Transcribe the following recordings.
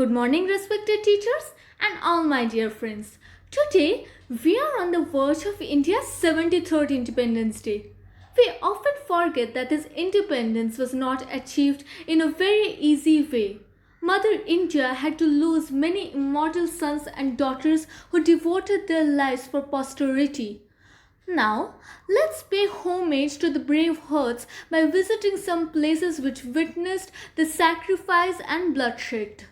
Good morning, respected teachers and all my dear friends. Today, we are on the verge of India's 73rd Independence Day. We often forget that this independence was not achieved in a very easy way. Mother India had to lose many immortal sons and daughters who devoted their lives for posterity. Now, let's pay homage to the brave hearts by visiting some places which witnessed the sacrifice and bloodshed.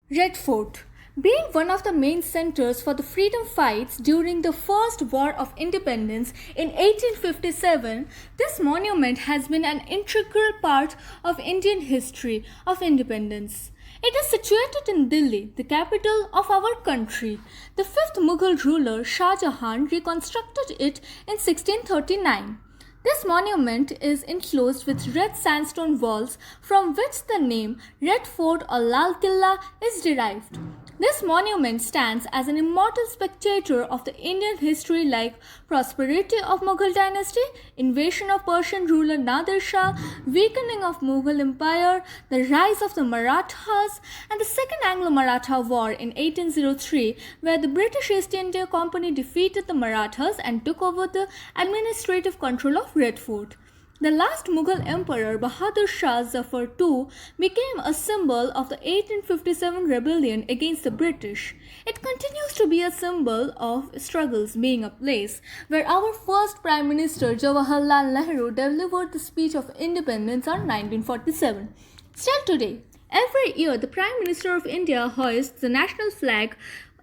Red Fort. Being one of the main centers for the freedom fights during the First War of Independence in 1857, this monument has been an integral part of Indian history of independence. It is situated in Delhi, the capital of our country. The fifth Mughal ruler Shah Jahan reconstructed it in 1639. This monument is enclosed with red sandstone walls from which the name Red Fort or Lal Killa is derived. This monument stands as an immortal spectator of the Indian history like prosperity of Mughal dynasty, invasion of Persian ruler Nadir Shah, weakening of Mughal empire, the rise of the Marathas, and the Second Anglo-Maratha War in 1803 where the British East India Company defeated the Marathas and took over the administrative control of Red Fort. The last Mughal emperor Bahadur Shah Zafar II became a symbol of the 1857 rebellion against the British. It continues to be a symbol of struggles, being a place where our first Prime Minister Jawaharlal Nehru delivered the speech of independence on 1947. Still today, every year the Prime Minister of India hoists the national flag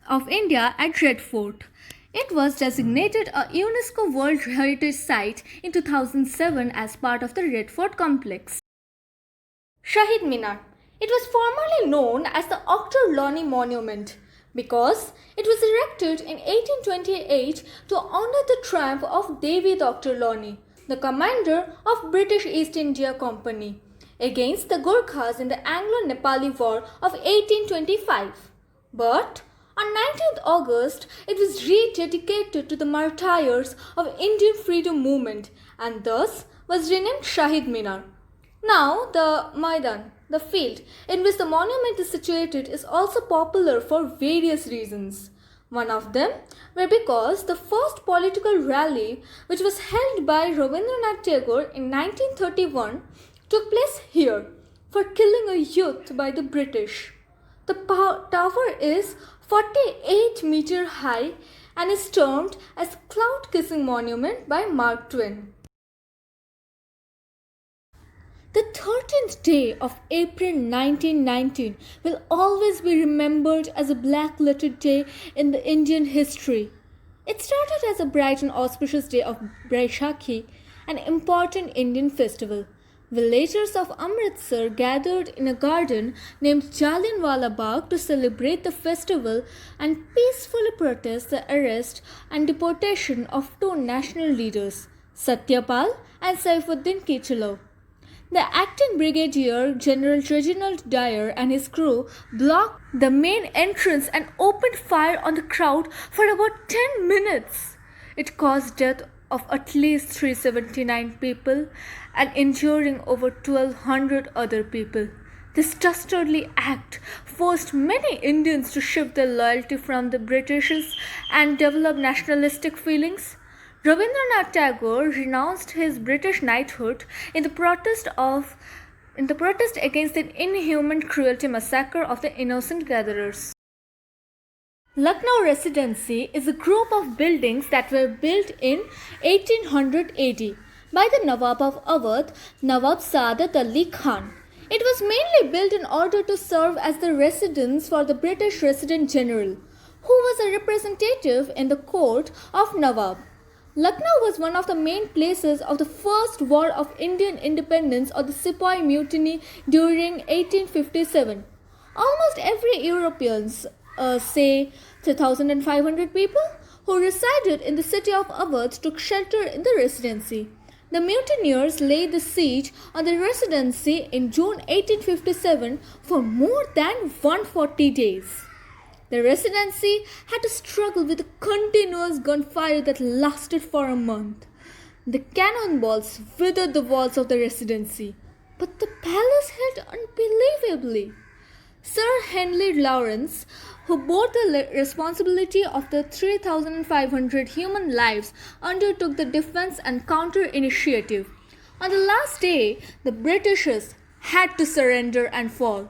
of India at Red Fort. It was designated a UNESCO World Heritage Site in 2007 as part of the Red Fort complex. Shaheed Minar. It was formerly known as the Octor-Loni Monument because it was erected in 1828 to honor the triumph of David Octor-Loni, the commander of British East India Company, against the Gurkhas in the Anglo-Nepali War of 1825. But on 19th August, it was rededicated to the martyrs of Indian freedom movement and thus was renamed Shaheed Minar. Now, the Maidan, the field in which the monument is situated, is also popular for various reasons. One of them were because the first political rally, which was held by Rabindranath Tagore in 1931, took place here for killing a youth by the British. The tower is 48-meter high and is termed as Cloud Kissing Monument by Mark Twain. The 13th day of April 1919 will always be remembered as a black-letter day in the Indian history. It started as a bright and auspicious day of Baishakhi, an important Indian festival. Villagers of Amritsar gathered in a garden named Jallianwala Bagh to celebrate the festival and peacefully protest the arrest and deportation of two national leaders, Satyapal and Saifuddin Kichalo. The acting Brigadier General Reginald Dyer and his crew blocked the main entrance and opened fire on the crowd for about 10 minutes. It caused death of at least 379 people and injuring over 1,200 other people. This dastardly act forced many Indians to shift their loyalty from the Britishers and develop nationalistic feelings. Rabindranath Tagore renounced his British knighthood in the protest against the inhuman cruelty massacre of the innocent gatherers. Lucknow Residency is a group of buildings that were built in 1800 AD by the Nawab of Awadh, Nawab Saadat Ali Khan. It was mainly built in order to serve as the residence for the British Resident General, who was a representative in the court of Nawab. Lucknow was one of the main places of the First War of Indian Independence or the Sepoy Mutiny during 1857. Almost every Europeans, say 3,500 people, who resided in the city of Awadh took shelter in the residency. The mutineers laid the siege on the residency in June 1857 for more than 140 days. The residency had to struggle with a continuous gunfire that lasted for a month. The cannonballs withered the walls of the residency, but the palace held unbelievably. Sir Henry Lawrence, who bore the responsibility of the 3,500 human lives, undertook the defense and counter initiative. On the last day, the Britishers had to surrender and fall.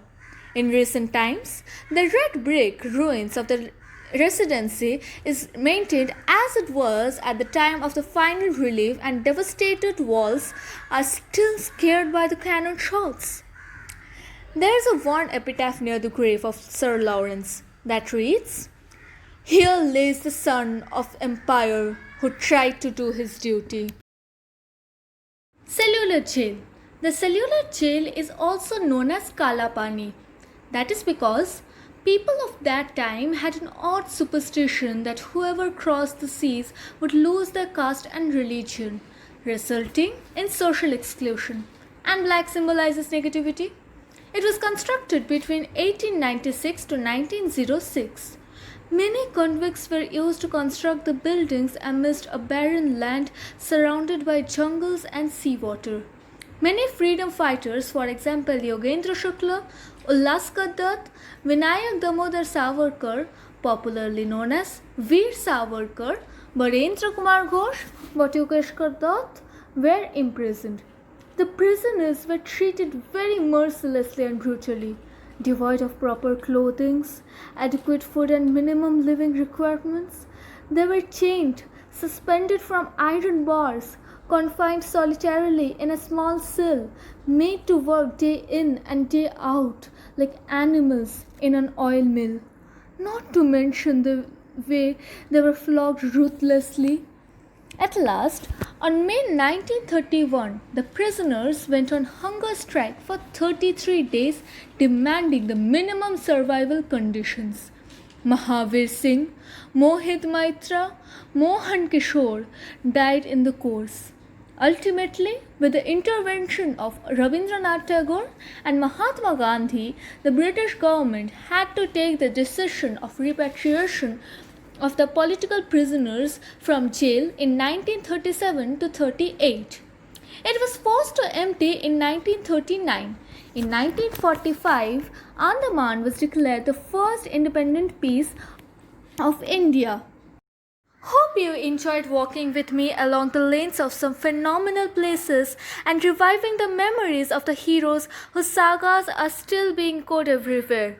In recent times, the red brick ruins of the Residency is maintained as it was at the time of the final relief, and devastated walls are still scared by the cannon shots. There is a worn epitaph near the grave of Sir Lawrence that reads, "Here lays the son of empire who tried to do his duty." Cellular Jail. The Cellular Jail is also known as Kala Pani. That is because people of that time had an odd superstition that whoever crossed the seas would lose their caste and religion, resulting in social exclusion. And black symbolizes negativity. It was constructed between 1896 to 1906. Many convicts were used to construct the buildings amidst a barren land surrounded by jungles and seawater. Many freedom fighters, for example Yogendra Shukla, Ullas Dutt, Vinayak Damodar Savarkar, popularly known as Veer Savarkar, Barendra Kumar Ghosh, Batukeshkar Dutt, were imprisoned. The prisoners were treated very mercilessly and brutally, devoid of proper clothing, adequate food and minimum living requirements. They were chained, suspended from iron bars, confined solitarily in a small cell, made to work day in and day out like animals in an oil mill. Not to mention the way they were flogged ruthlessly. At last, on May 1931, the prisoners went on hunger strike for 33 days, demanding the minimum survival conditions. Mahavir Singh, Mohit Maitra, Mohan Kishore died in the course. Ultimately, with the intervention of Rabindranath Tagore and Mahatma Gandhi, the British government had to take the decision of repatriation of the political prisoners from jail in 1937 to 38. It was forced to empty in 1939. In 1945, Andaman was declared the first independent piece of India. Hope you enjoyed walking with me along the lanes of some phenomenal places and reviving the memories of the heroes whose sagas are still being quoted everywhere.